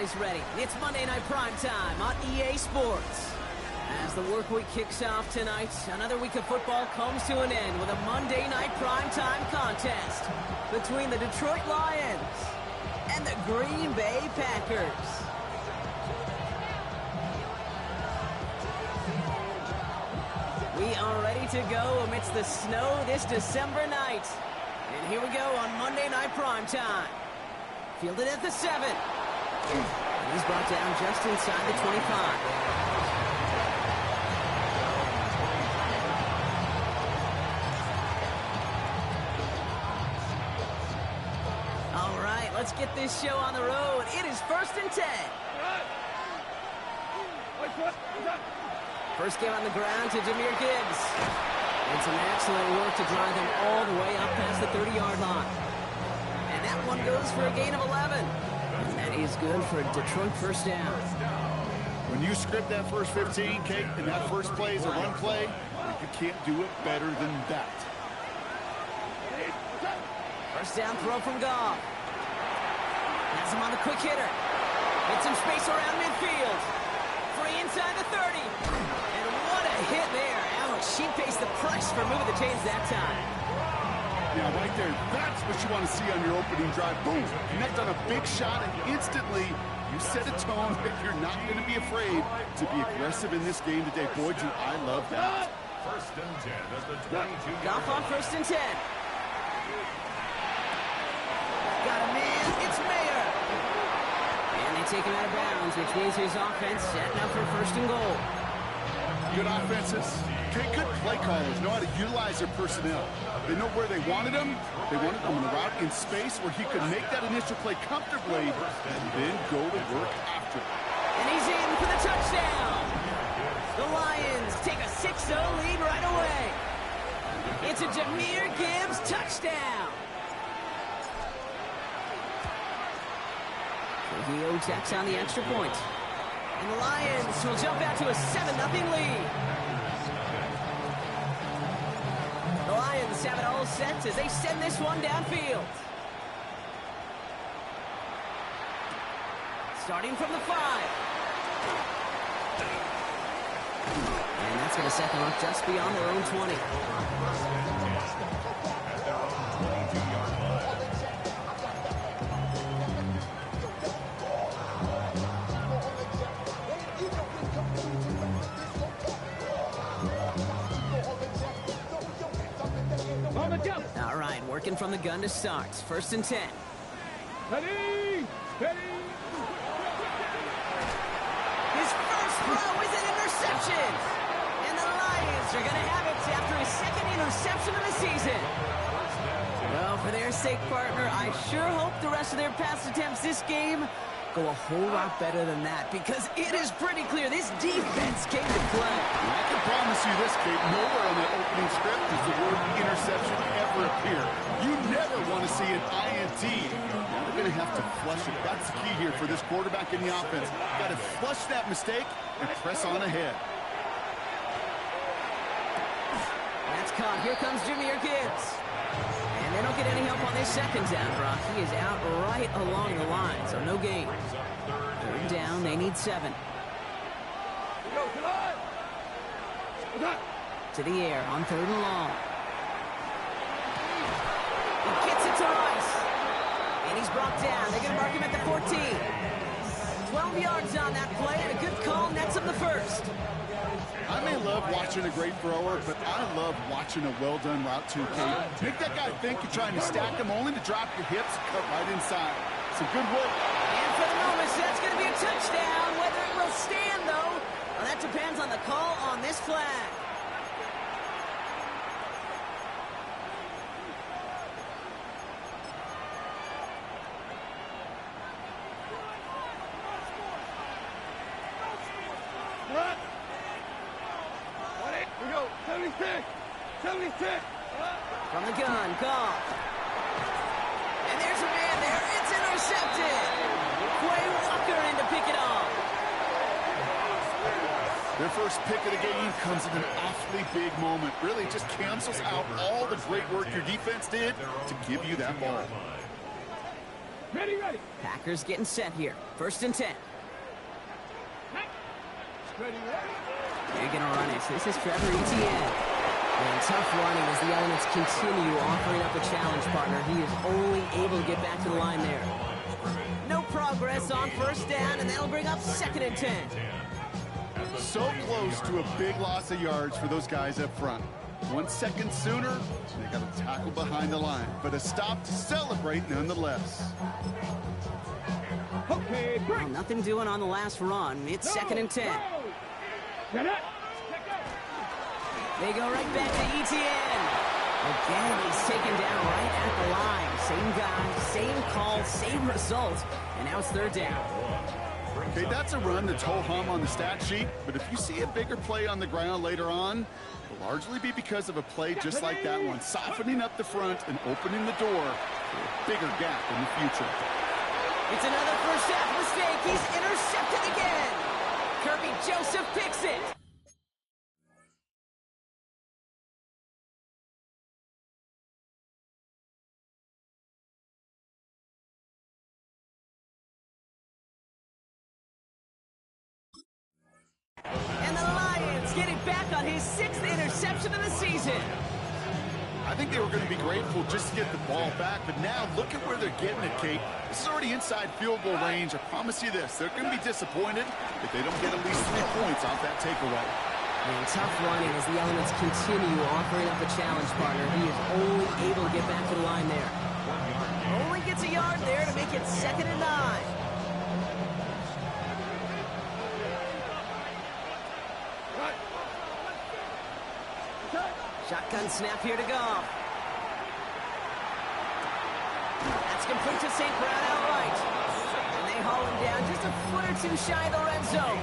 everybody's ready. It's Monday Night Prime Time on EA Sports. As the work week kicks off tonight, another week of football comes to an end with a Monday Night Prime Time contest between the Detroit Lions and the Green Bay Packers. We are ready to go amidst the snow this December night. And here we go on Monday Night Prime Time. Fielded at the 7. And he's brought down just inside the 25. All right, let's get this show on the road. It is 1st and 10. First game on the ground to Jahmyr Gibbs. And some excellent work to drive them all the way up past the 30-yard line. And that one goes for a gain of 11. And that is good for a Detroit first down. When you script that first 15, Kate, and that first play is a run play, you can't do it better than that. First down throw from Goff. Has him on the quick hitter. Get some space around midfield. Free inside the 30. And what a hit there. Ouch, she faced the price for moving the chains that time. Yeah, right there. That's what you want to see on your opening drive. Boom. Connect on a big shot, and instantly you set a tone that you're not going to be afraid to be aggressive in this game today. Boy, do I love that. First and 10 at the 22. Goff on 1st and 10. Got a man. It's Mayer. And they take him out of bounds, which means his offense setting up for 1st and goal. Good offenses. Good play callers know how to utilize their personnel. They know where they wanted them. They wanted them on the route in space where he could make that initial play comfortably and then go to work after it. And he's in for the touchdown. The Lions take a 6-0 lead right away. It's a Jahmyr Gibbs touchdown. He tacks on the extra point. And the Lions will jump out to a 7-0 lead. The Lions have it all set as they send this one downfield. Starting from the 5. And that's going to set them up just beyond their own 20. All right, working from the gun to start. 1st and 10. Ready! Ready! His first throw is an interception. And the Lions are going to have it after his 2nd interception of the season. Well, for their sake, partner, I sure hope the rest of their pass attempts this game go a whole lot better than that, because it is pretty clear this defense came to play. I can promise you this, Kate, nowhere on that opening script does the word interception ever appear. You never want to see an INT. Now they're going to have to flush it. That's the key here for this quarterback in the offense. Got to flush that mistake and press on ahead. That's caught. Here comes Jahmyr Gibbs. And they don't get any help on this 2nd down, Brock. He is out right along the line, so no gain. 3rd down, they need 7. To the air on 3rd and long. He gets it to Rice. And he's brought down. They're going to mark him at the 14. 12 yards on that play, and a good call nets him the 1st. I may love watching a great thrower, but I love watching a well-done route too, Kate. Make that guy think you're trying to stack him only to drop your hips, cut right inside. Some good work. And for the moment, that's going to be a touchdown. Whether it will stand, though, well, that depends on the call on this flag. We go, 76! 76! From the gun, Goff. And there's a man there. It's intercepted. Quay Walker in to pick it off. Their first pick of the game comes in an awfully big moment. Really just cancels out all the great work your defense did to give you that ball. Ready, ready. Packers getting set here. 1st and 10. Ready, ready. They're going to run it. This is Trevor Etienne. And tough running as the Elements continue offering up a challenge partner. He is only able to get back to the line there. No progress on 1st down, and that'll bring up 2nd and 10. So close to a big loss of yards for those guys up front. 1 second sooner, they got a tackle behind the line, but a stop to celebrate nonetheless. Okay, Well, nothing doing on the last run. It's 2nd and 10. Get it. They go right back to Etienne. Again, he's taken down right at the line. Same guy, same call, same result. And now it's 3rd down. Okay, that's a run that's ho-hum on the stat sheet, but if you see a bigger play on the ground later on, it'll largely be because of a play just like that one, softening up the front and opening the door for a bigger gap in the future. It's another first half mistake. He's intercepted again. Kirby Joseph picks it. And the Lions get it back on his 6th interception of the season. I think they were going to be grateful just to get the ball back, but now look at where they're getting it, Kate. This is already inside field goal range. I promise you this, they're going to be disappointed if they don't get at least 3 points off that takeaway. And tough running as the Elements continue offering up a challenge partner. He is only able to get back to the line there. Only gets a yard there to make it 2nd and 9. Shotgun snap here to go. That's complete to St. Brown outright. And they haul him down just a foot or 2 shy of the red zone.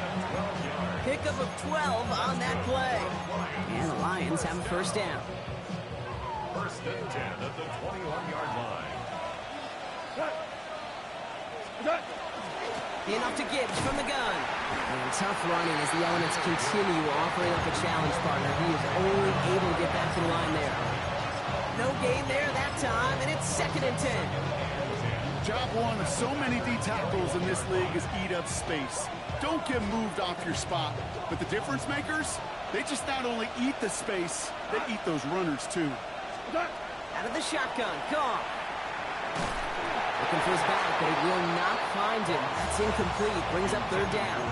Pickup of 12 on that play. And the Lions have a 1st down. 1st and 10 at the 21-yard line. Enough to Gibbs from the gun. And tough running as the Elements continue offering up a challenge partner. He is only able to get back to the line there. No gain there that time, and it's 2nd and 10. Job one of so many D tackles in this league is eat up space. Don't get moved off your spot. But the difference makers, they just not only eat the space, they eat those runners too. Out of the shotgun, gone. Looking for his back, but he will not find him. That's incomplete. Brings up 3rd down.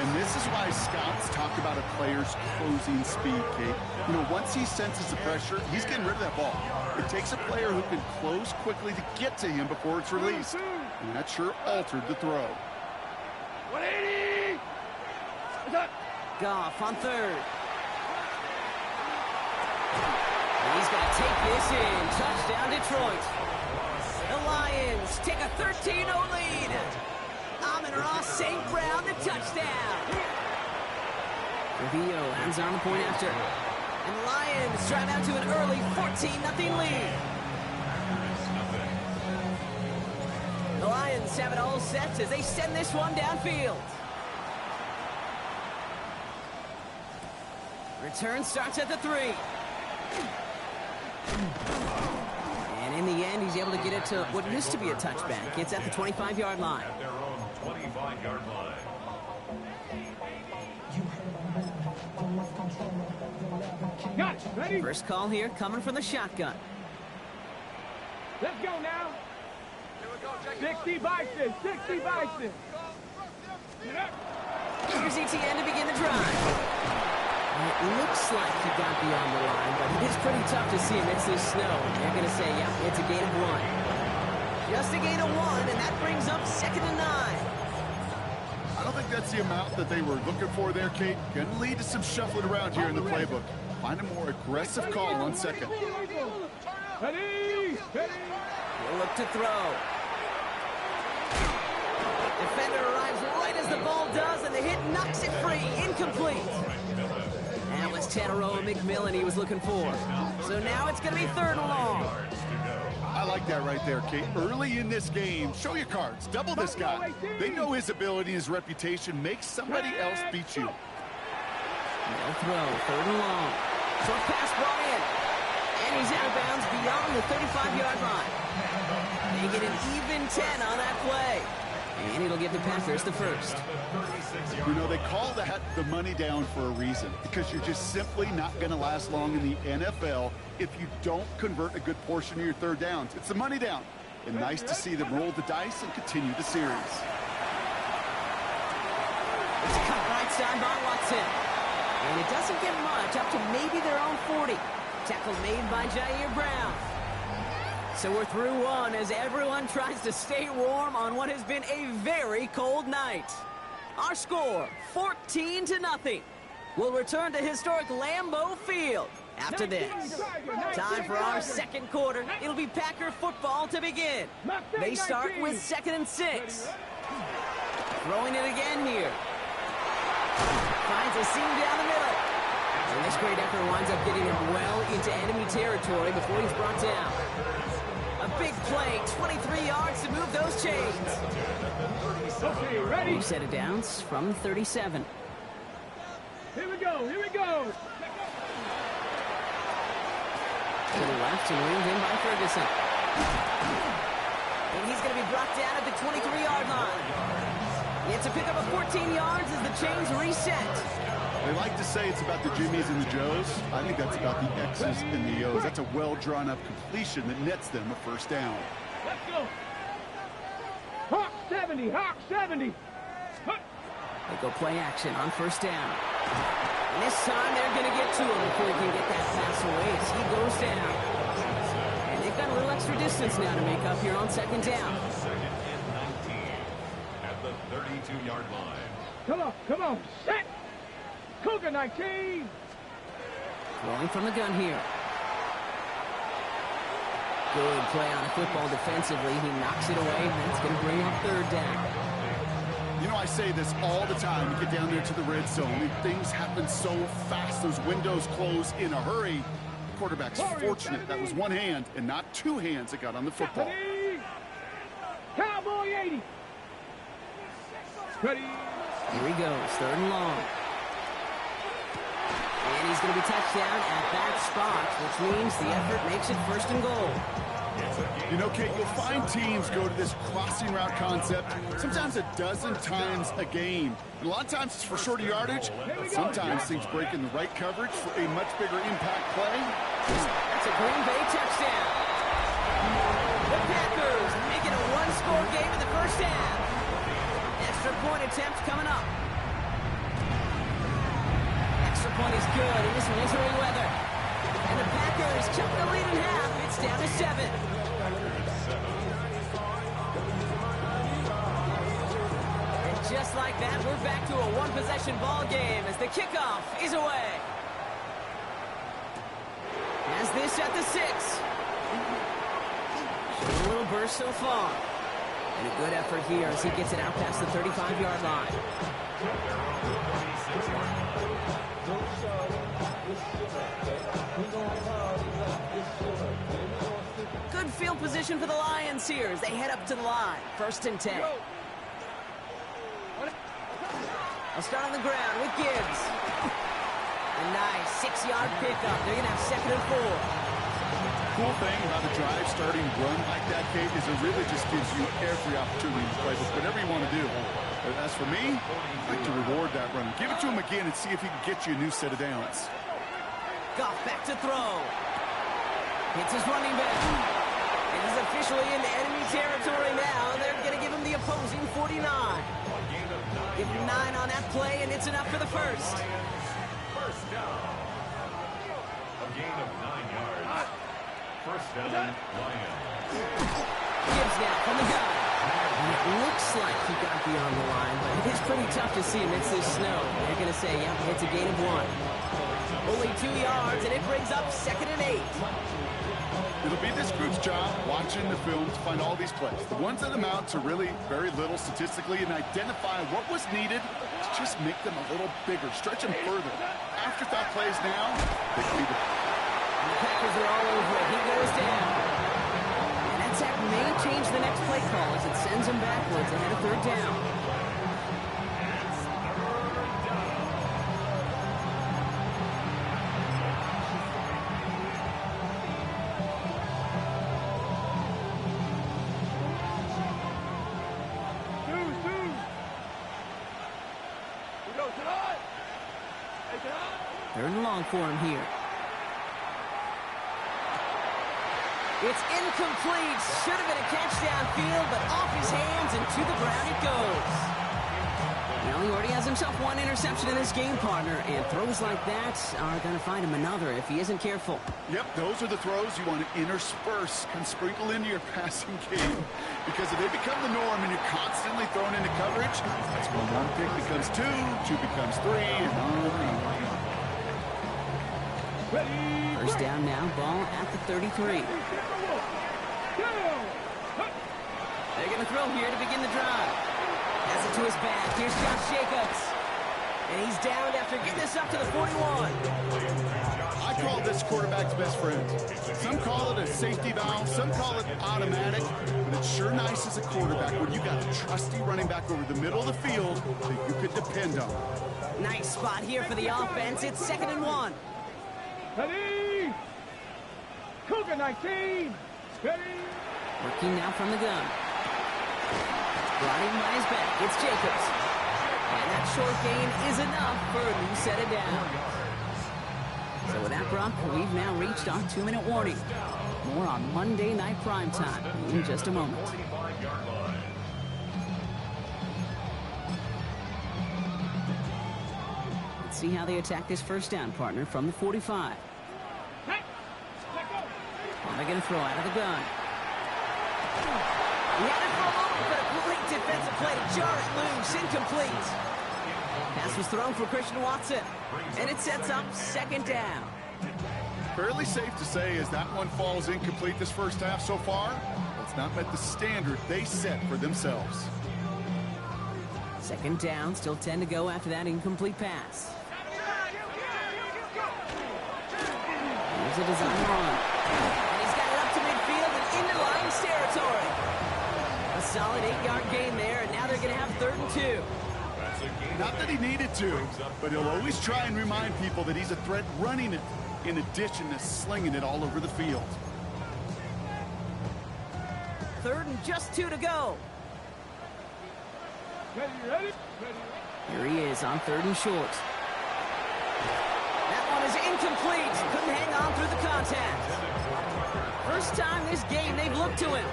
And this is why scouts talk about a player's closing speed, Kate. You know, once he senses the pressure, he's getting rid of that ball. It takes a player who can close quickly to get to him before it's released. And that sure altered the throw. 180. Goff on 3rd. He's going to take this in. Touchdown, Detroit. The Lions take a 13-0 lead. Amon-Ra St. Brown, the touchdown. Trevillo hands on the point after. And the Lions drive out to an early 14-0 lead. The Lions have it all set as they send this one downfield. Return starts at the 3. And in the end, he's able to get it to what used to be a touchback. It's at the 25-yard line. At their own 25-yard line. Got it. Ready? First call here coming from the shotgun. Let's go now. 60 Bison. 60 Bison. Get up. Here's Etienne to begin the drive. It looks like he got beyond the line, but it is pretty tough to see amidst this snow. They're going to say, yep, it's a gain of 1. Just a gain of 1, and that brings up 2nd and 9. I don't think that's the amount that they were looking for there, Kate. Going to lead to some shuffling around here in the playbook. Find a more aggressive call on 2nd. Ready. Ready. He'll look to throw. Defender arrives right as the ball does, and the hit knocks it free. Incomplete. That was Tataroa McMillan he was looking for. So now it's going to be 3rd and long. I like that right there, Kate. Early in this game, show your cards. Double this guy. They know his ability, his reputation makes somebody else beat you. No throw, 3rd and long. Short pass brought in. And he's out of bounds beyond the 35-yard line. Make it an even 10 on that play. And it'll give the Packers the first. You know, they call that the money down for a reason, because you're just simply not going to last long in the NFL if you don't convert a good portion of your third downs. It's the money down. And nice to see them roll the dice and continue the series. It's cut right side by Watson. And it doesn't get much, up to maybe their own 40. Tackle made by Jair Brown. So we're through one as everyone tries to stay warm on what has been a very cold night. Our score, 14-0. We'll return to historic Lambeau Field after this. Time for our second quarter. It'll be Packer football to begin. They start with 2nd and 6. Throwing it again here. Finds a seam down the middle. And this great effort winds up getting him well into enemy territory before he's brought down. A big play, 23 yards to move those chains. Okay, ready? New set of downs from 37. Here we go, here we go. To the left and reined in by Ferguson. And he's going to be brought down at the 23-yard line. It's a pickup of 14 yards as the chains reset. They like to say it's about the Jimmies and the Joes. I think that's about the X's and the O's. That's a well-drawn-up completion that nets them a first down. Let's go. Hawk 70, Hawk 70. They go play action on first down. And this time they're going to get to him before he can get that pass away as he goes down. And they've got a little extra distance now to make up here on 2nd down. At the 32-yard line. Come on, set. Cougar 19. Throwing from the gun here. Good play on the football defensively. He knocks it away, and that's going to bring up 3rd down. You know, I say this all the time. You get down there to the red zone, and things happen so fast. Those windows close in a hurry. The quarterback's fortunate. That was one hand and not two hands that got on the football. Cowboy 80. Ready. Here he goes, 3rd and long. And he's going to be touched down at that spot, which means the effort makes it 1st and goal. You know, Kate, you'll find teams go to this crossing route concept sometimes a dozen times a game. And a lot of times it's for shorter yardage, but sometimes things break in the right coverage for a much bigger impact play. That's a Green Bay touchdown. The Packers make it a one-score game in the first half. Extra point attempt coming up. Extra point is good in this wintry weather. And the Packers cut the lead in half. It's down to 7. And just like that, we're back to a one-possession ball game as the kickoff is away. Has this at the 6. Showing a little burst so far. And a good effort here as he gets it out past the 35-yard line. Good field position for the Lions here as they head up to the line. 1st and 10. I'll start on the ground with Gibbs. A nice 6-yard pickup. They're going to have 2nd and 4. Cool thing about a drive starting run like that, Kate, is it really just gives you every opportunity to play with whatever you want to do. But as for me, I'd like to reward that run. Give it to him again and see if he can get you a new set of downs. Goff back to throw. Hits his running back. And he's officially into enemy territory now. They're going to give him the opposing 49. Give him 9 on that play, and it's enough for the first. First down. A gain of 9 yards. First down, Lions. Gibbs now from the gun. And it looks like he got beyond the line, but it is pretty tough to see amidst this snow. They're going to say, yep, it's a gain of 1. Only 2 yards, and it brings up 2nd and 8. It'll be this group's job watching the film to find all these plays. The ones that amount to really very little statistically and identify what was needed to just make them a little bigger, stretch them further. Afterthought plays now, they can be the... The Packers are all over it. He goes down. And that sack may change the next play call as it sends him backwards ahead of 3rd down. Third and long for him here. It's incomplete. Should have been a catch downfield, but off his hands and to the ground it goes. Well, he already has himself one interception in this game, partner, and throws like that are going to find him another if he isn't careful. Yep, those are the throws you want to intersperse and sprinkle into your passing game, because if they become the norm and you're constantly thrown into coverage, that's when one pick becomes two, two becomes three, and on and on. First down now, ball at the 33. They're going to throw here to begin the drive. Has it to his back. Here's Josh Jacobs. And he's downed after getting this up to the 41. I call this quarterback's best friend. Some call it a safety valve, some call it automatic, but it's sure nice as a quarterback when you got a trusty running back over the middle of the field that you could depend on. Nice spot here for the offense. It's 2nd and 1. Ready! Cougar 19! Ready! Working now from the gun. Brought in by his back. It's Jacobs. And that short gain is enough for a new set of downs. So with that, Brock, we've now reached our 2-minute warning. More on Monday Night Primetime in just a moment. Let's see how they attack this first down, partner, from the 45. Now they're going to throw out of the gun. He had it for a moment, but a great defensive play to jar it loose. Incomplete. Pass was thrown for Christian Watson, and it sets up 2nd down. Fairly safe to say as that one falls incomplete this first half so far, it's not met the standard they set for themselves. 2nd down, still 10 to go after that incomplete pass. Here's a design run. And he's got it up to midfield and into Lions territory. A solid 8-yard gain there, and now they're going to have 3rd and 2. Not that he needed to, but he'll always try and remind people that he's a threat running it in addition to slinging it all over the field. 3rd and just 2 to go. Ready? Here he is on 3rd and short. That one is incomplete. Couldn't hang on through the contact. First time this game they've looked to him.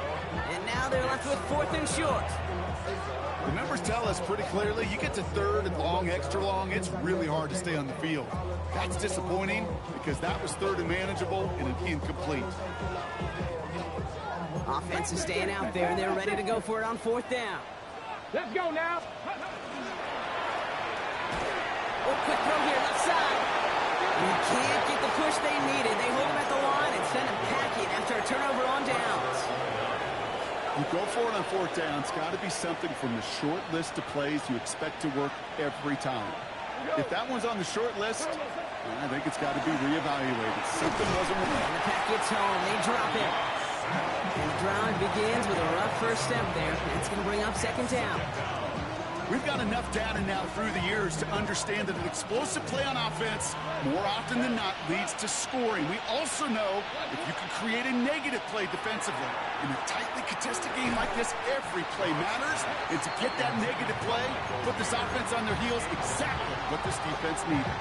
And now they're left with 4th and short. The numbers tell us pretty clearly, you get to 3rd and long, extra long, it's really hard to stay on the field. That's disappointing because that was 3rd and manageable and an incomplete. Offense is staying out there, and they're ready to go for it on 4th down. Let's go now. Oh, quick throw here, left side. And he can't get the push they needed. They hold him at the line and send him packing after a turnover on downs. You go for it on 4th down, it's got to be something from the short list of plays you expect to work every time. If that one's on the short list, I think it's got to be reevaluated. Something wasn't working. And the pack gets home. They drop it. And the drive begins with a rough first step there. That's going to bring up 2nd down. We've got enough data now through the years to understand that an explosive play on offense, more often than not, leads to scoring. We also know if you can create a negative play defensively. In a tightly contested game like this, every play matters. And to get that negative play, put this offense on their heels, exactly what this defense needed.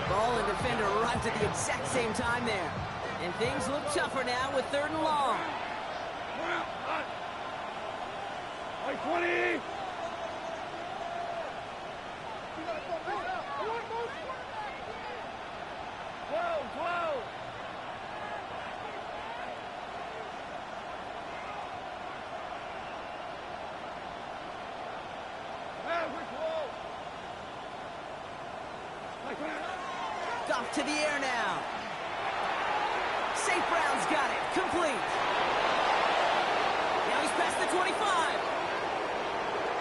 Ball and defender arrived at the exact same time there. And things look tougher now with 3rd and long. 20! Off to the air now. St. Brown's got it. Complete. Now he's past the 25.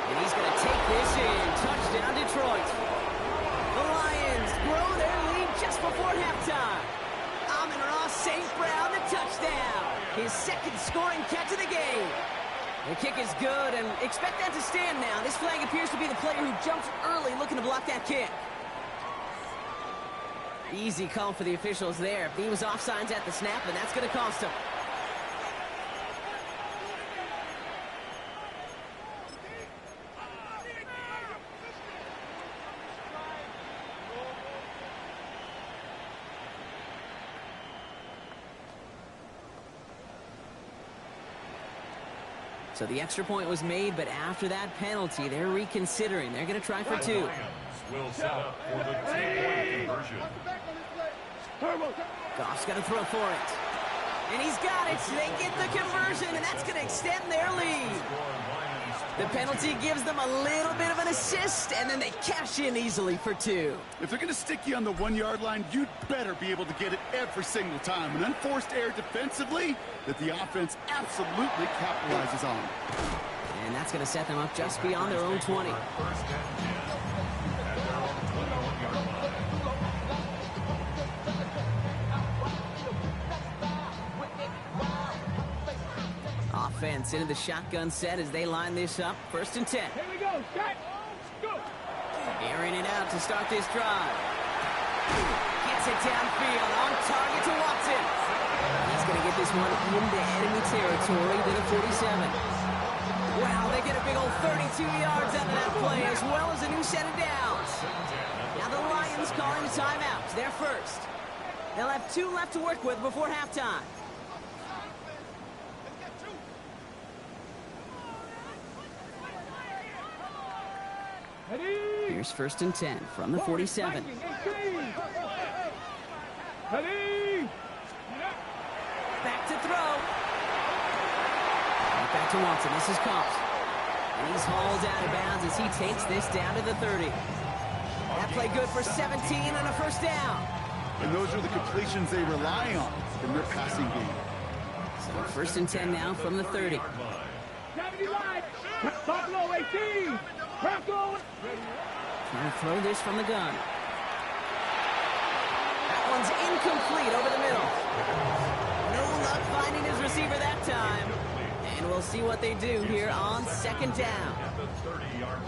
And he's going to take this in. Touchdown, Detroit. The Lions grow their lead just before halftime. Amon-Ra St. Brown, the touchdown. His 2nd scoring catch of the game. The kick is good, and expect that to stand now. This flag appears to be the player who jumps early looking to block that kick. Easy call for the officials there. He was offsides at the snap, and that's going to cost him. So the extra point was made, but after that penalty, they're reconsidering. They're going to try for two. Will set up for the two-point conversion. Goff's got to throw for it. And he's got it. They get the conversion, and that's going to extend their lead. The penalty gives them a little bit of an assist, and then they cash in easily for two. If they're going to stick you on the 1-yard line, you'd better be able to get it every single time. An unforced error defensively that the offense absolutely capitalizes on. And that's going to set them up just beyond their own 20. Offense into the shotgun set as they line this up. 1st and 10. Here we go. Set. Go. Airing it out to start this drive. Gets it downfield. On target to Watson. He's going to get this one into enemy territory. Then a 47. Wow, they get a big old 32 yards out of that play, as well as a new set of downs. Now the Lions calling the timeout. They're first. They'll have 2 left to work with before halftime. Here's 1st and 10 from the 47. Back to throw. Right back to Watson. This is Cops. And he's hauled out of bounds as he takes this down to the 30. That play good for 17 and a 1st down. And those are the completions they rely on in their passing game. So 1st and 10 now from the 30. Buffalo 18. Trying to throw this from the gun. That one's incomplete over the middle. No luck finding his receiver that time. And we'll see what they do here on 2nd down.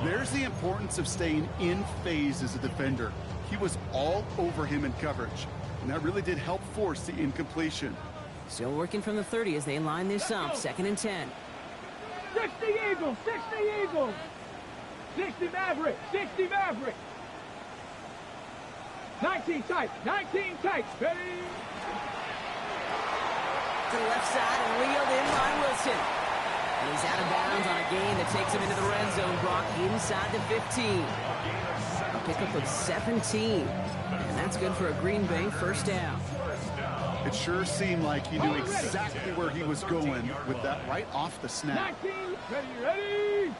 There's the importance of staying in phase as a defender. He was all over him in coverage, and that really did help force the incompletion. Still working from the 30 as they line this up. 2nd and 10. 60 Eagles. 60 Eagles. 60 Maverick. 60 Maverick. 19 tight. 19 tight. Ready? To the left side and wheeled in by Wilson. And he's out of bounds on a gain that takes him into the red zone. Brock inside the 15. A pickup of 17. And that's good for a Green Bay 1st down. It sure seemed like he knew exactly where he was going with that right off the snap. 19. Ready?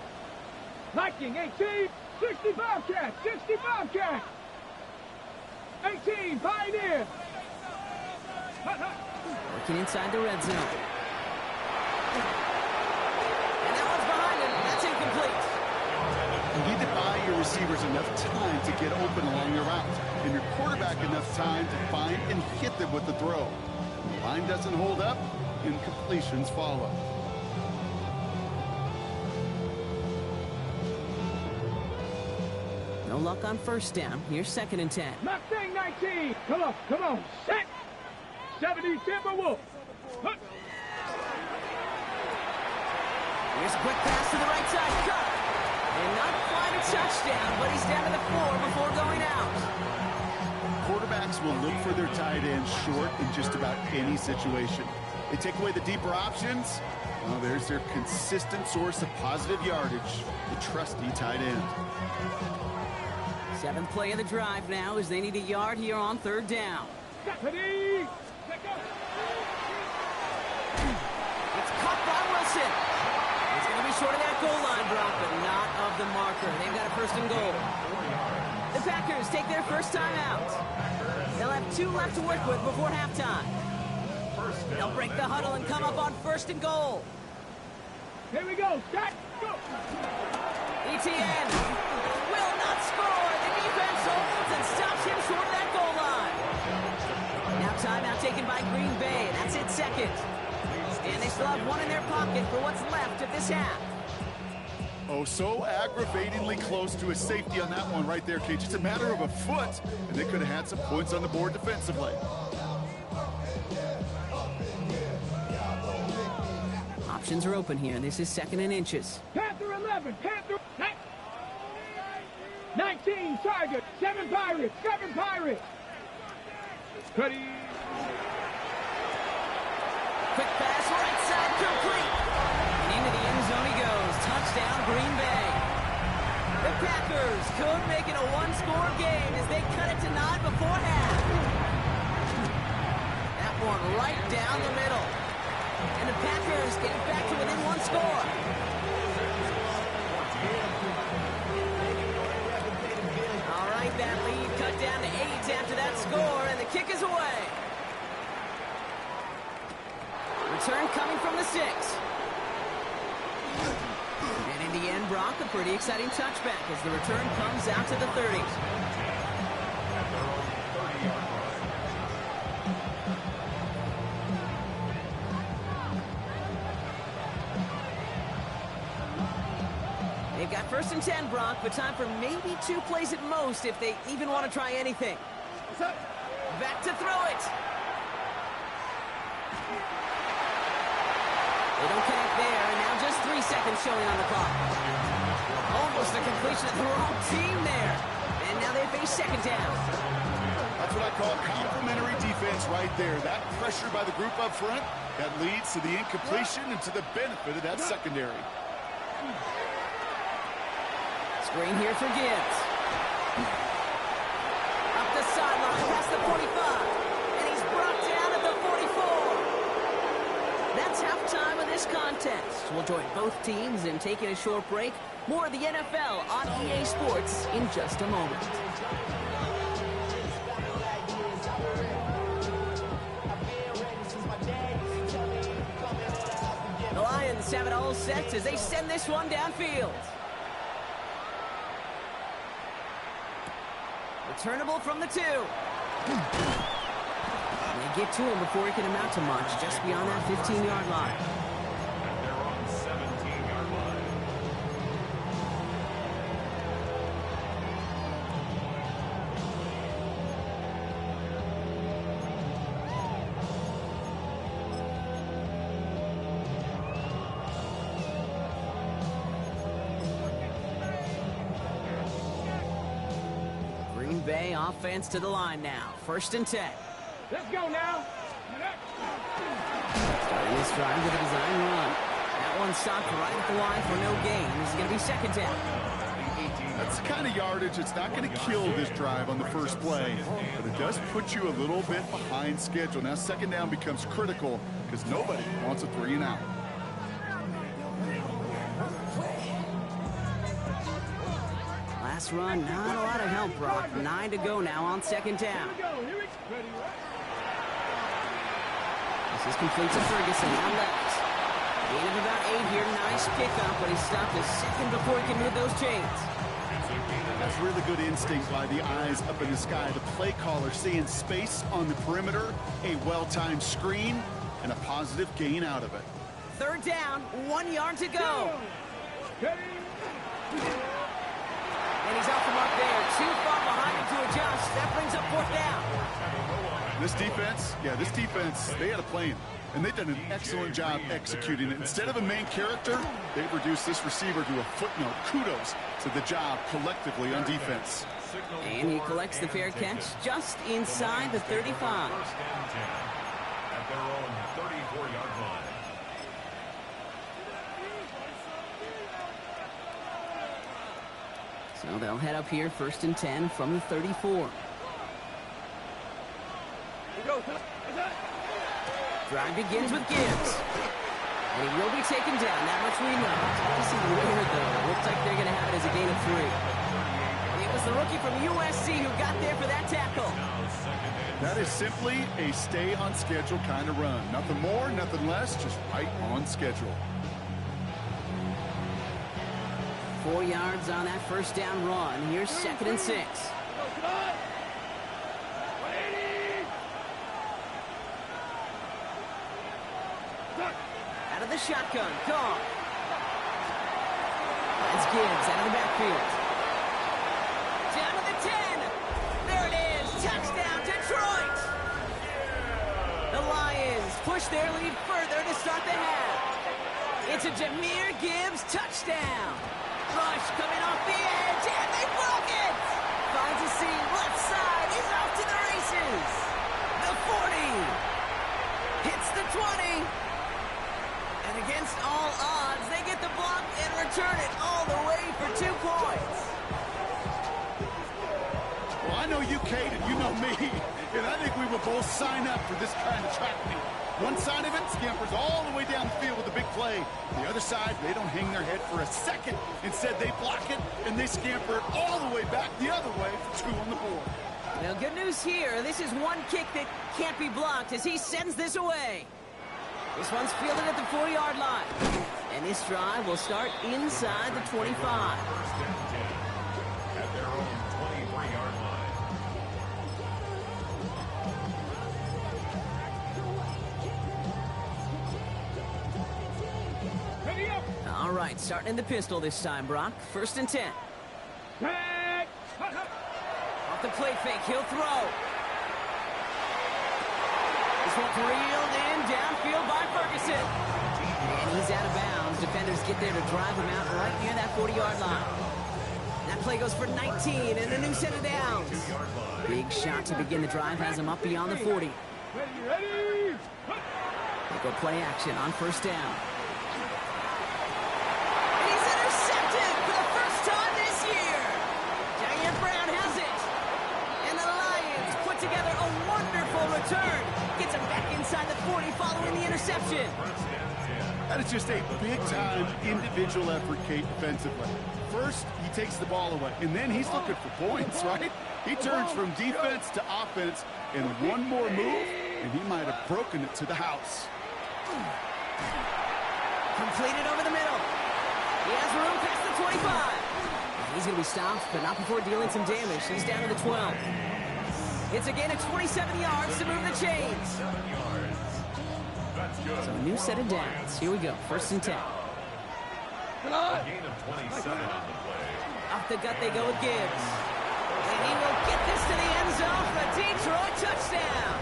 19, 18, 65 catch, 65 catch. 18, Pioneer. Working inside the red zone. And that one's behind him. That's incomplete. You need to buy your receivers enough time to get open along your route, and your quarterback enough time to find and hit them with the throw. When the line doesn't hold up, incompletions follow. No luck on 1st down. Here's 2nd and 10. Mustang 19. Come on. Set. 70 Timberwolves. Here's a quick pass to the right side. Cut. And not quite a touchdown, but he's down to the 4 before going out. Quarterbacks will look for their tight end short in just about any situation. They take away the deeper options. Well, there's their consistent source of positive yardage, the trusty tight end. 7th play of the drive now as they need a yard here on 3rd down. Ready? It's caught by Wilson. It's going to be short of that goal line, Brock, but not of the marker. They've got a 1st and goal. The Packers take their 1st time out. They'll have 2 left to work with before halftime. They'll break the huddle and come up on 1st and goal. Here we go. Set. Go. ETN will not score. The defense holds and stops him short of that goal line. Now timeout taken by Green Bay. That's it 2nd. And they still have 1 in their pocket for what's left of this half. Oh, so aggravatingly close to a safety on that one right there, Kate. Just a matter of a foot, and they could have had some points on the board defensively. Options are open here. This is 2nd and inches. Panther 11. Panther 19 Tigers. 7 Pirates. 7 Pirates. Ready? Quick pass, right side, complete. And into the end zone he goes. Touchdown, Green Bay. The Packers could make it a one-score game as they cut it to 9 before half. That one right down the middle. And the Packers get it back to within one score. All right, that lead cut down to 8 after that score, and the kick is away. Return coming from the 6. And in the end, Brock, a pretty exciting touchback as the return comes out to the 30. They've got 1st and 10, Brock, but time for maybe 2 plays at most if they even want to try anything. Back to throw it. They don't connect there, and now just 3 seconds showing on the clock. Almost a completion of the wrong team there. And now they face 2nd down. That's what I call complimentary defense right there. That pressure by the group up front, that leads to the incompletion and to the benefit of that secondary. Screen here for Gibbs. Up the sideline, past the 45. And he's brought down at the 44. That's halftime of this contest. We'll join both teams in taking a short break. More of the NFL on EA Sports in just a moment. The Lions have it all set as they send this one downfield. Returnable from the 2. They get to him before he can amount to much, just beyond that 15-yard line. And they're on 17-yard line. Green Bay offense to the line now. 1st and 10. Let's go now. Starting this drive with a design run. That one stopped right at the line for no gain. This is going to be 2nd down. That's the kind of yardage that's not going to kill this drive on the first play, but it does put you a little bit behind schedule. Now 2nd down becomes critical because nobody wants a 3 and out. Last run, not a lot of help, Brock. 9 to go now on 2nd down. This is complete to Ferguson, now left. Gain of about 8 here, nice pickup, but he stopped a second before he can move those chains. That's really good instinct by the eyes up in the sky. The play caller seeing space on the perimeter, a well-timed screen, and a positive gain out of it. 3rd down, 1 yard to go. And he's off the mark there. Too far behind him to adjust. That brings up 4th down. This defense, they had a plan, and they've done an excellent job executing it. Instead of a main character, they've reduced this receiver to a footnote. Kudos to the job collectively on defense. And he collects the fair catch just inside the 35. At their own 34-yard line. So they'll head up here 1st and 10 from the 34. Drive begins with Gibbs. And he will be taken down. That much we know. This is weird, though. Looks like they're going to have it as a gain of 3. And it was the rookie from USC who got there for that tackle. That is simply a stay on schedule kind of run. Nothing more, nothing less, just right on schedule. 4 yards on that 1st down run. Here's 2nd and 6. Out of the shotgun, gone. That's Gibbs out of the backfield. Down to the 10. There it is. Touchdown, Detroit. The Lions push their lead further to start the half. It's a Jahmyr Gibbs touchdown. Rush coming off the edge, and they broke it! Finds a seam, left side, he's off to the races! The 40! Hits the 20! And against all odds, they get the block. points. Well, I know you, Kate, and you know me, and I think we will both sign up for this kind of track meet. One side of it scampers all the way down the field with a big play. The other side, they don't hang their head for a second. Instead, they block it, and they scamper it all the way back the other way for 2 on the board. Now, good news here. This is one kick that can't be blocked as he sends this away. This one's fielded at the 4-yard line. And this drive will start inside the 25. First and 10 at their own 23-yard line. Ready up. All right, starting in the pistol this time, Brock. First and 10. Back. Off the play fake, he'll throw. This one's reeled in downfield by Ferguson. And he's out of bounds. Defenders get there to drive him out right near that 40-yard line. That play goes for 19 and a new set of downs. Big shot to begin the drive has him up beyond the 40. Ready. They go play action on first down. And he's intercepted for the first time this year. Diane Brown has it. And the Lions put together a wonderful return. Gets him back inside the 40 following the interception. That is just a big-time individual effort, Kate, defensively. First, he takes the ball away, and then he's looking for points, right? He turns from defense to offense, and one more move, and he might have broken it to the house. Completed over the middle. He has room past the 25. He's going to be stopped, but not before dealing some damage. He's down to the 12. It's again at 27 yards to move the chains. 7 yards. That's good. So a new set of downs. Here we go. First and 10. A gain of 27 on the play. Off the gut they go with Gibbs. And he will get this to the end zone for a Detroit touchdown.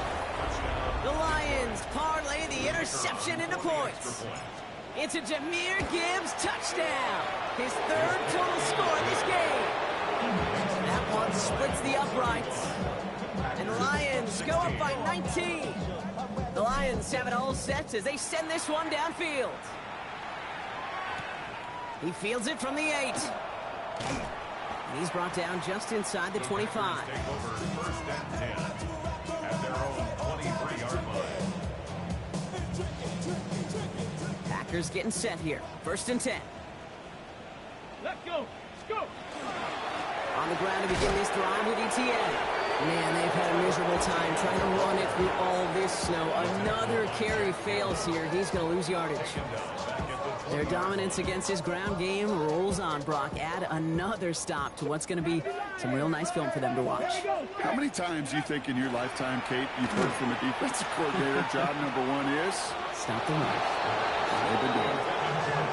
The Lions parlay the interception into points. It's a Jahmyr Gibbs touchdown. His 3rd total score in this game. That one splits the uprights. And the Lions go up by 19. The Lions have it all set as they send this one downfield. He fields it from the 8. And he's brought down just inside the 25. Take over first and 10 at their own 23-yard line. Packers getting set here. First and 10. Let's go. Let's go. On the ground to begin this drive with ETN. Man, they've had a miserable time trying to run it through all this snow. Another carry fails here. He's going to lose yardage. Their dominance against his ground game rolls on, Brock. Add another stop to what's going to be some real nice film for them to watch. How many times do you think in your lifetime, Kate, you've heard from a defensive coordinator, job number 1 is? Stop the run. They've been doing it.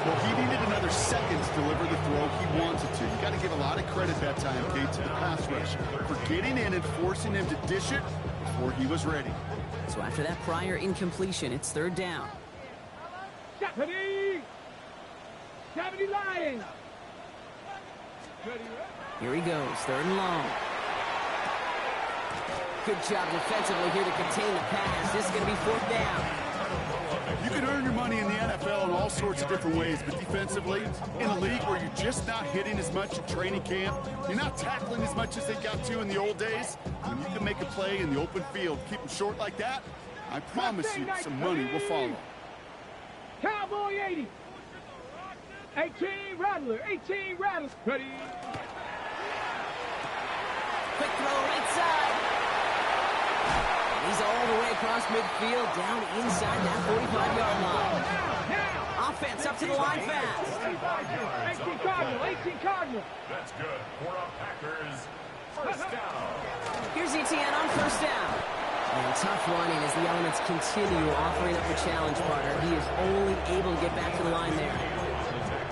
Well, he needed another second to deliver the throw he wanted to. You got to give a lot of credit that time, Kate, to the pass rush for getting in and forcing him to dish it before he was ready. So after that prior incompletion, it's 3rd down. Ready. 70 Lions. Ready. Here he goes, 3rd and long. Good job defensively here to contain the pass. This is going to be 4th down. You can earn your money in the NFL in all sorts of different ways, but defensively, in a league where you're just not hitting as much in training camp, you're not tackling as much as they got to in the old days, when you can make a play in the open field, keep them short like that, I promise you some money will follow. Cowboy 80. 18 Rattler. 18 Rattler. Ready. Quick throw right side. He's all the way across midfield, down inside that 45-yard line. Now. Offense up to the line fast. 18 Cardinal. 18 Cardinal. That's good for a Packers first down. Here's ETN on first down. And tough running as the elements continue offering up the challenge, partner. He is only able to get back to the line there.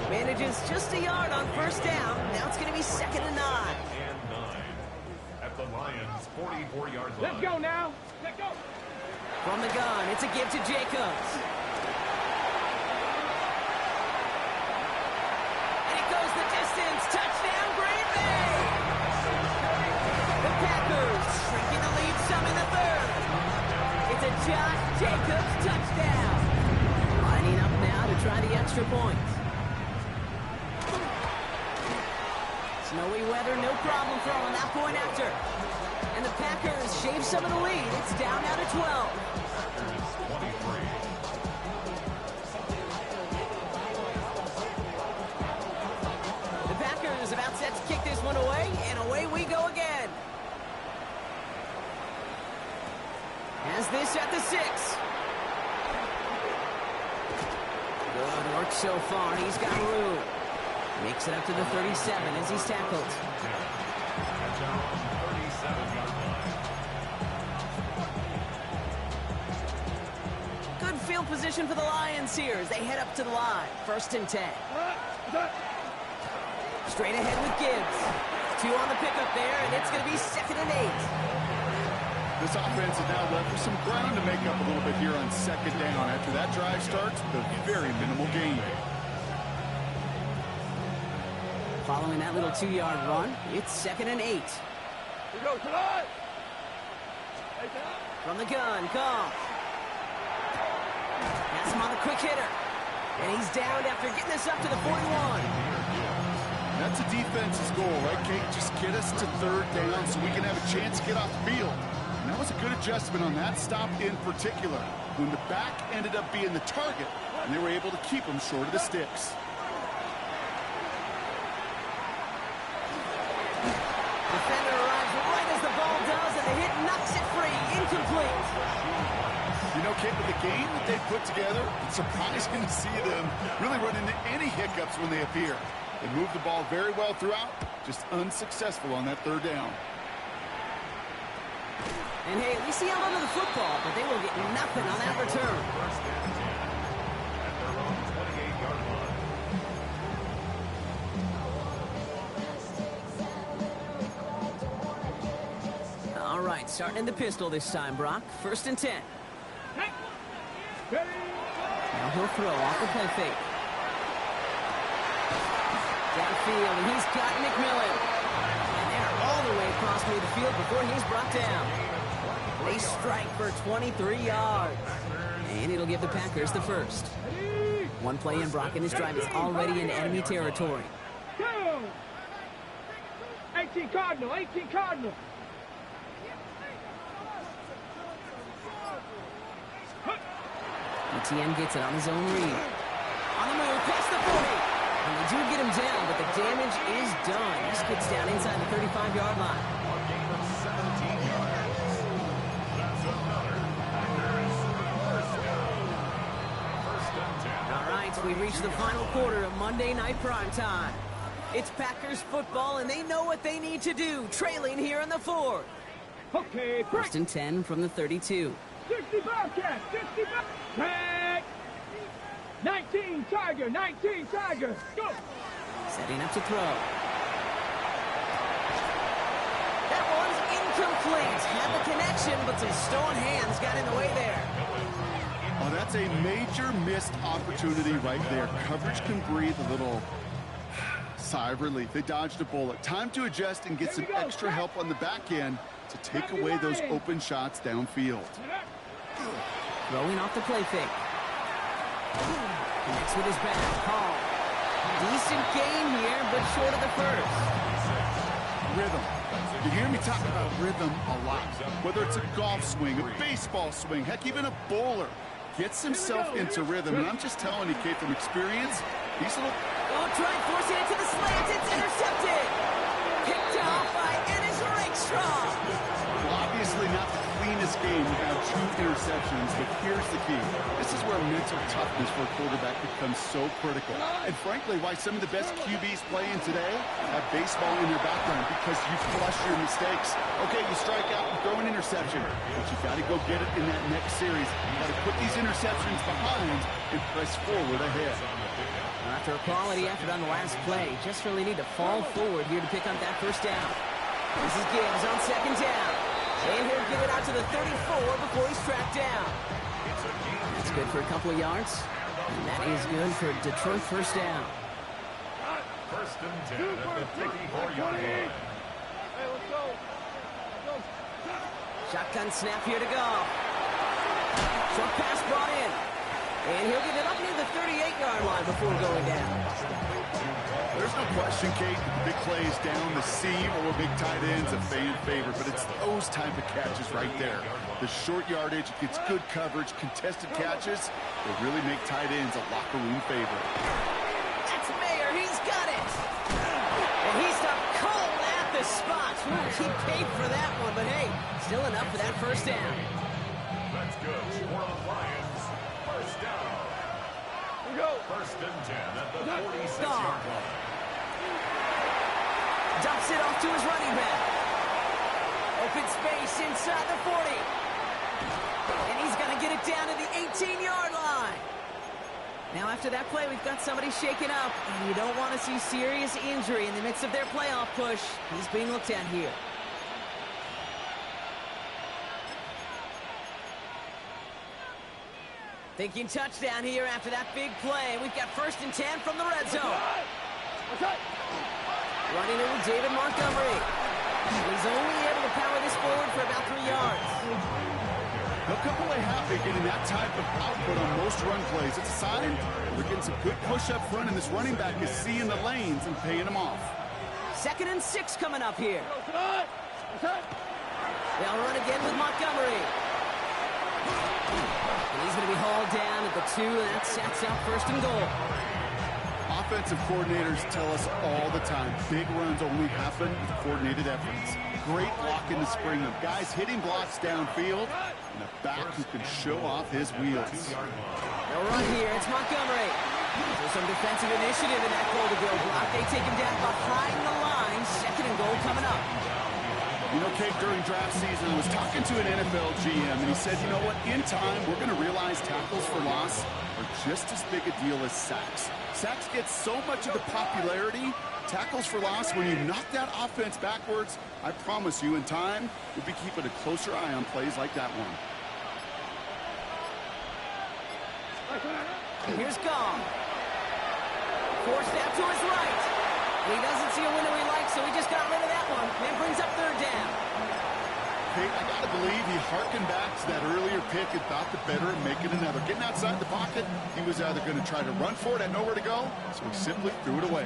Manages just a yard on first down. Now it's going to be 2nd and 9. And 9 at the Lions' 44-yard line. Let's go now. Let's go. From the gun, it's a give to Jacobs. And it goes the distance. Touchdown, Green Bay! The Packers shrinking the lead some in the 3rd. It's a Josh Jacobs touchdown. Lining up now to try the extra point. Snowy weather, no problem throwing that point after. And the Packers shave some of the lead. It's down now to 12. The Packers about set to kick this one away, and away we go again. Has this at the 6. Good work so far. He's got room. Makes it up to the 37 as he's tackled. Good field position for the Lions here as they head up to the line. 1st and 10. Straight ahead with Gibbs. 2 on the pickup there, and it's going to be 2nd and 8. This offense is now left with some ground to make up a little bit here on 2nd down. After that drive starts with a very minimal gain. Following that little 2-yard run, it's 2nd and 8. Here we go, tonight. From the gun, Goff. Has him on the quick hitter. And he's down after getting this up to the 41. That's a defense's goal, right, Kate? Just get us to 3rd down so we can have a chance to get off the field. And that was a good adjustment on that stop in particular, when the back ended up being the target, and they were able to keep him short of the sticks. Defender arrives right as the ball does, and the hit knocks it free. Incomplete. You know, Kate, with the game that they put together, it's surprising to see them really run into any hiccups when they appear. They moved the ball very well throughout, just unsuccessful on that 3rd down. And hey, we see held onto the football, but they will get nothing on that return. All right, starting in the pistol this time, Brock. 1st and 10. Now he'll throw off the play fake. Downfield, and he's got McMillan. And they're all the way across midfield before he's brought down. They strike for 23 yards. And it'll give the Packers the 1st. One play in, Brock, and this drive is already in enemy territory. 18 Cardinal, 18 Cardinal. ETN gets it on his own read. On the move, past the 40. And they do get him down, but the damage is done. He gets down inside the 35-yard line. All right, so we reached the final quarter of Monday Night Primetime. It's Packers football, and they know what they need to do, trailing here in the 4th. Okay, break. 1st and 10 from the 32. 60 Bobcat, 60 Bobcat. 19 Tiger, 19 Tiger. Go. Setting up to throw. That one's incomplete. Had the connection, but some stone hands got in the way there. Oh, that's a major missed opportunity right there. Coverage can breathe a little sigh of relief. They dodged a bullet. Time to adjust and get some extra help on the back end to take away those open shots downfield. Throwing off the play fake. Connects with his back. Hall. Decent gain here, but short of the 1st. Rhythm. You hear me talk about rhythm a lot. Whether it's a golf swing, a baseball swing, heck, even a bowler gets himself into rhythm. And I'm just telling you, Kate, from experience, these little... Oh, try forcing it to the slant. It's intercepted. Picked off by Ennis Rakestraw. Well, obviously not the cleanest game without 2 interceptions, but here's the key. This is where mental toughness for a quarterback becomes so critical. And frankly, why some of the best QBs playing today have baseball in their background, because you flush your mistakes. Okay, you strike out and throw an interception, but you got to go get it in that next series. You got to put these interceptions behind and press forward ahead. After a quality effort on the last play, just really need to fall forward here to pick up that 1st down. This is Gibbs on 2nd down. And he'll get it out to the 34 before he's tracked down. That's good for a couple of yards. And that is good for Detroit 1st down. 1st and 10 at the 34-yard line. Hey, let's go. Shotgun snap here to go. Short pass brought in. And he'll get it up near the 38-yard line before going down. There's no question, Kate, big plays down the seam or big tight ends a fan favorite, but it's those type of catches right there. The short yardage gets good coverage, contested catches, they really make tight ends a locker room favorite. That's Mayer, he's got it. And he stopped cold at the spot. He paid for that one, but hey, still enough for that first down. That's good. We're on Lions. First down. First and 10 at the 46-yard line. Dumps it off to his running back. Open space inside the 40. And he's going to get it down to the 18-yard line. Now after that play, we've got somebody shaken up. And you don't want to see serious injury in the midst of their playoff push. He's being looked at here. Thinking touchdown here after that big play. We've got first and 10 from the red zone. Running it with David Montgomery. He's only able to power this forward for about 3 yards. They'll come away happy getting that type of output on most run plays. It's a sign they're getting some good push up front, and this running back is seeing the lanes and paying them off. 2nd and 6 coming up here. They'll run again with Montgomery. And he's going to be hauled down at the 2, and that sets up first and goal. Offensive coordinators tell us all the time, big runs only happen with coordinated efforts. Great block in the spring of guys hitting blocks downfield, and a back who can show off his wheels. They'll run here. It's Montgomery. There's some defensive initiative in that goal-to-go block. They take him down behind the line. 2nd and goal coming up. You know, Kate, during draft season, I was talking to an NFL GM, and he said, you know what, in time, we're going to realize tackles for loss are just as big a deal as sacks. Sacks get so much of the popularity. Tackles for loss, when you knock that offense backwards, I promise you, in time, we'll be keeping a closer eye on plays like that one. Here's Gong. Forced out to his right. He doesn't see a window he likes, so he just got rid of that one. And brings up 3rd down. Hey, I got to believe he harkened back to that earlier pick and thought the better of making another. Getting outside the pocket, he was either going to try to run for it, had nowhere to go, so he simply threw it away.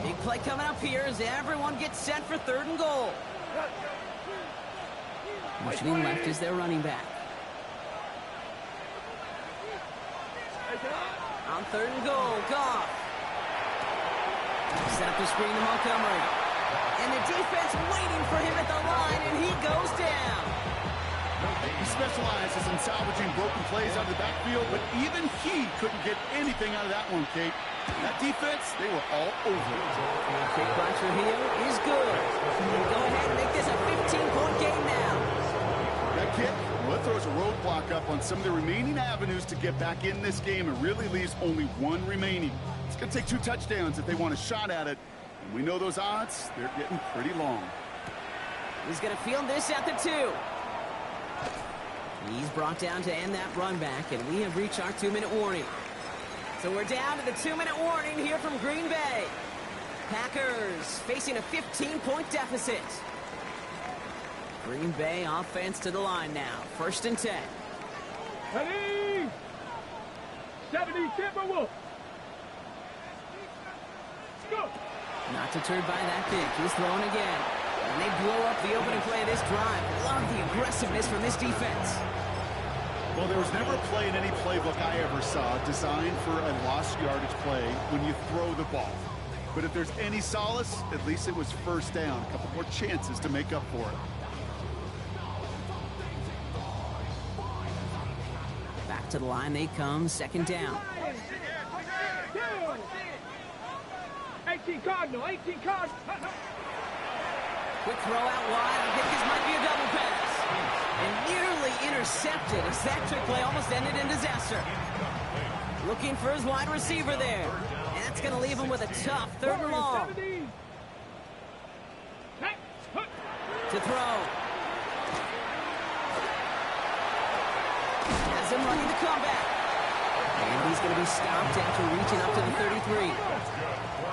Big play coming up here as everyone gets set for 3rd and goal. Motioning left is their running back. On 3rd and goal, Goff. Set up the screen to Montgomery. And the defense waiting for him at the line, and he goes down. He specializes in salvaging broken plays out of the backfield, but even he couldn't get anything out of that one, Kate. That defense, they were all over it. Kick by Trujillo is good. Go ahead and make this a 15-point game now. That kick, well, it throws a roadblock up on some of the remaining avenues to get back in this game. It really leaves only one remaining. It's going to take 2 touchdowns if they want a shot at it. And we know those odds, they're getting pretty long. He's going to field this at the 2. He's brought down to end that run back, and we have reached our 2-minute warning. So we're down to the 2-minute warning here from Green Bay. Packers facing a 15-point deficit. Green Bay offense to the line now. 1st and 10. Ready? 70 Timberwolves. Go. Not deterred by that pick. He's throwing again. And they blow up the opening play of this drive. Love the aggressiveness from this defense. Well, there was never a play in any playbook I ever saw designed for a lost yardage play when you throw the ball. But if there's any solace, at least it was first down. A couple more chances to make up for it. Back to the line they come. 2nd down. 18 Cardinal, 18 Cardinal. Quick throw out wide. I think this might be a double pass. And nearly intercepted as that trick play almost ended in disaster. Looking for his wide receiver there. And that's going to leave him with a tough 3rd and long. To throw. Has him running the comeback. And he's going to be stopped after reaching up to the 33.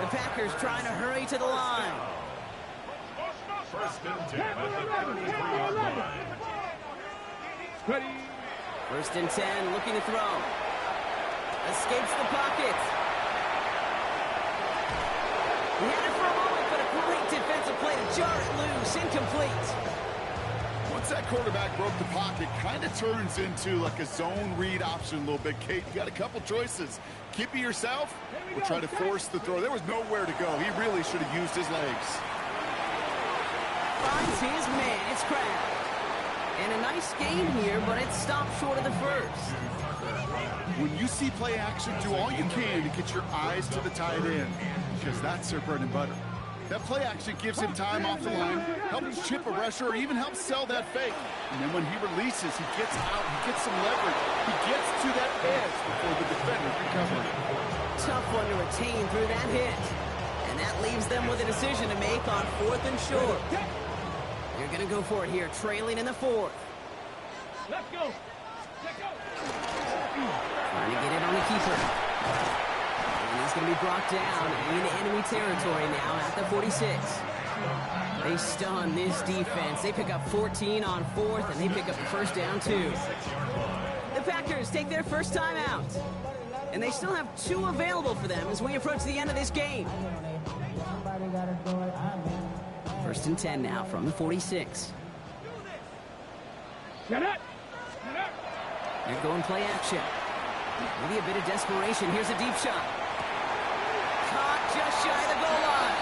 The Packers trying to hurry to the line. First and 10 at the 33-yard line. Ready. First and 10, looking to throw. Escapes the pocket. He had it for a moment, but a great defensive play to jar it loose. Incomplete. Once that quarterback broke the pocket, kind of turns into like a zone read option a little bit. Kate, you got a couple choices. Keep it yourself or try to force the throw. There was nowhere to go. He really should have used his legs. Finds his man. It's Crab. And a nice game here, but it stopped short of the first. When you see play action, do all you can to get your eyes to the tight end, because that's their bread and butter. That play action gives him time off the line, helps chip a rusher, or even helps sell that fake. And then when he releases, he gets out, he gets some leverage. He gets to that edge before the defender can cover it. Tough one to retain through that hit. And that leaves them with a decision to make on 4th and short. You're going to go for it here, trailing in the 4th. Let's go. Let's go. Trying to get it on the keeper. And he's going to be brought down in enemy territory now at the 46. They stun this defense. They pick up 14 on 4th, and they pick up the first down, too. The Packers take their first time out. And they still have 2 available for them as we approach the end of this game. First and 10 now from the 46. Shut up. They're going play action. Maybe a bit of desperation. Here's a deep shot. Caught just shy of the goal line.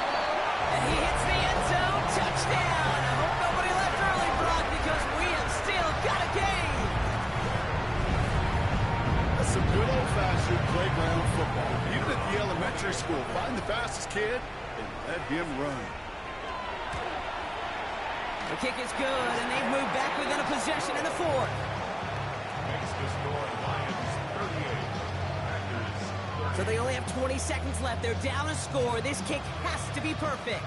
And he hits the end zone. Touchdown. I hope nobody left early, Brock, because we have still got a game. That's some good old-fashioned playground football. Even at the elementary school, find the fastest kid and let him run. The kick is good, and they've moved back within a possession in the 4th. Makes the score Lions 38. Packers 30. So they only have 20 seconds left. They're down a score. This kick has to be perfect.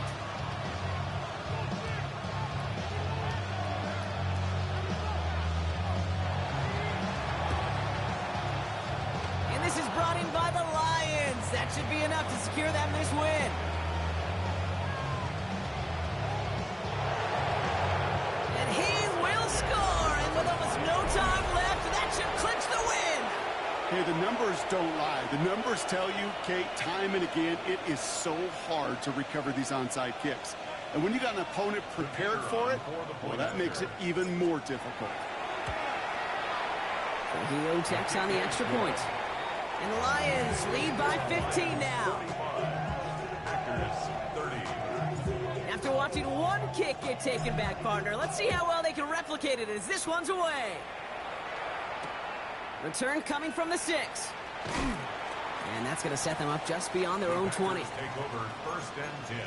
And this is brought in by the Lions. That should be enough to secure them this win. And he will score. And with almost no time left, that should clinch the win. Hey, the numbers don't lie. The numbers tell you, Kate, time and again, it is so hard to recover these onside kicks. And when you got an opponent prepared for it, well, that makes it even more difficult. He checks on the extra point. And the Lions lead by 15 now. Packers 30. After watching one kick get taken back, partner, let's see how well they can replicate it as this one's away. Return coming from the 6. And that's going to set them up just beyond their own 20. Take over first and 10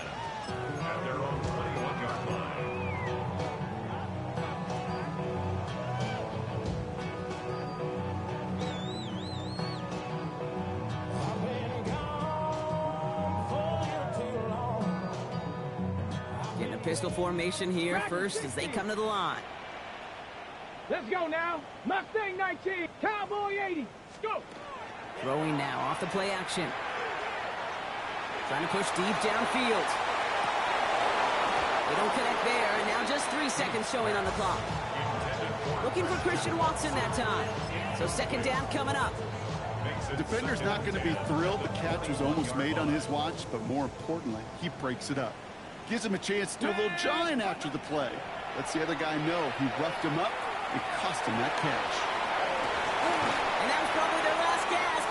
at their own 21-yard line. Getting a pistol formation here first as they come to the line. Let's go now. Mustang 19. Cowboy 80. Go. Throwing now off the play action. Trying to push deep downfield. They don't connect there, and now just 3 seconds showing on the clock. Looking for Christian Watson that time. So second down coming up. The defender's not going to be thrilled the catch was almost made on his watch, but more importantly, he breaks it up. Gives him a chance to do a little jawing after the play. Lets the other guy know he roughed him up and cost him that catch.